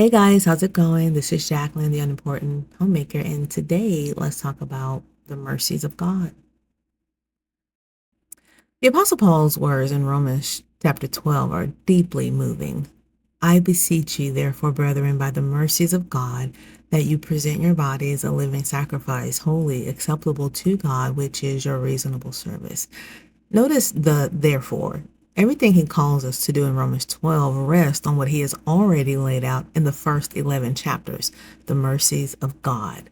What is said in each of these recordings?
Hey guys, how's it going? This is Jacqueline, the unimportant homemaker, and today let's talk about the mercies of God. The Apostle Paul's words in Romans chapter 12 are deeply moving. I beseech you, therefore, brethren, by the mercies of God, that you present your bodies a living sacrifice, holy, acceptable to God, which is your reasonable service. Notice the therefore. Everything he calls us to do in Romans 12 rests on what he has already laid out in the first 11 chapters, the mercies of God.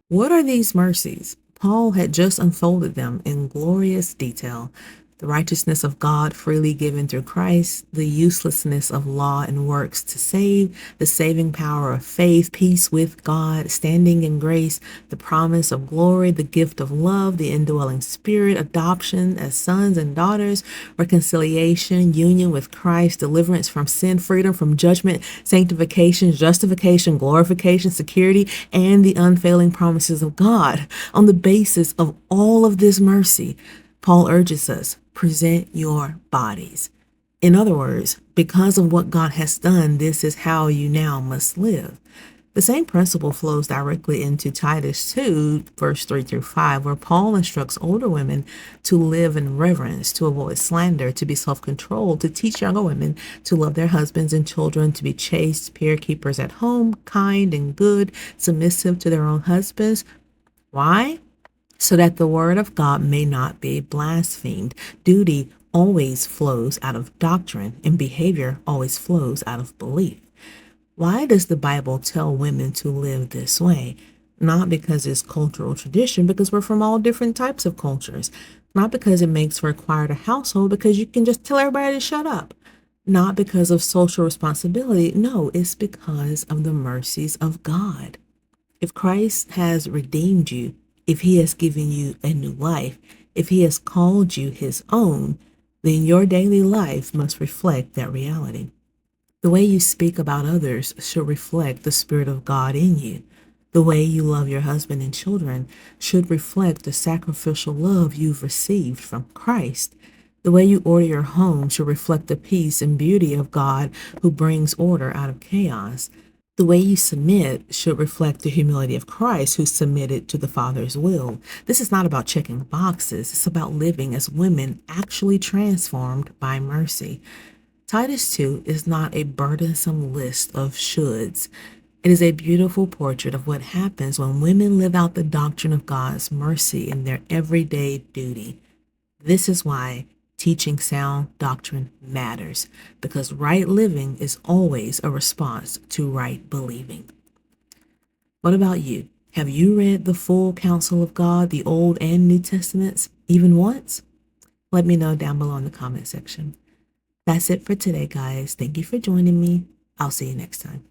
What are these mercies? Paul had just unfolded them in glorious detail. The righteousness of God freely given through Christ, the uselessness of law and works to save, the saving power of faith, peace with God, standing in grace, the promise of glory, the gift of love, the indwelling spirit, adoption as sons and daughters, reconciliation, union with Christ, deliverance from sin, freedom from judgment, sanctification, justification, glorification, security, and the unfailing promises of God. On the basis of all of this mercy, Paul urges us, present your bodies. In other words, because of what God has done, this is how you now must live. The same principle flows directly into Titus 2, verse 3 through 5, where Paul instructs older women to live in reverence, to avoid slander, to be self-controlled, to teach younger women to love their husbands and children, to be chaste, peer keepers at home, kind and good, submissive to their own husbands. Why? So that the word of God may not be blasphemed. Duty always flows out of doctrine, and behavior always flows out of belief. Why does the Bible tell women to live this way? Not because it's cultural tradition, because we're from all different types of cultures. Not because it makes for a quieter household, because you can just tell everybody to shut up. Not because of social responsibility. No, it's because of the mercies of God. If Christ has redeemed you, if he has given you a new life, if he has called you his own, then your daily life must reflect that reality. The way you speak about others should reflect the Spirit of God in you. The way you love your husband and children should reflect the sacrificial love you've received from Christ. The way you order your home should reflect the peace and beauty of God who brings order out of chaos. The way you submit should reflect the humility of Christ who submitted to the Father's will. This is not about checking boxes. It's about living as women actually transformed by mercy. Titus 2 is not a burdensome list of shoulds. It is a beautiful portrait of what happens when women live out the doctrine of God's mercy in their everyday duty. This is why teaching sound doctrine matters, because right living is always a response to right believing. What about you? Have you read the full counsel of God, the Old and New Testaments, even once? Let me know down below in the comment section. That's it for today, guys. Thank you for joining me. I'll see you next time.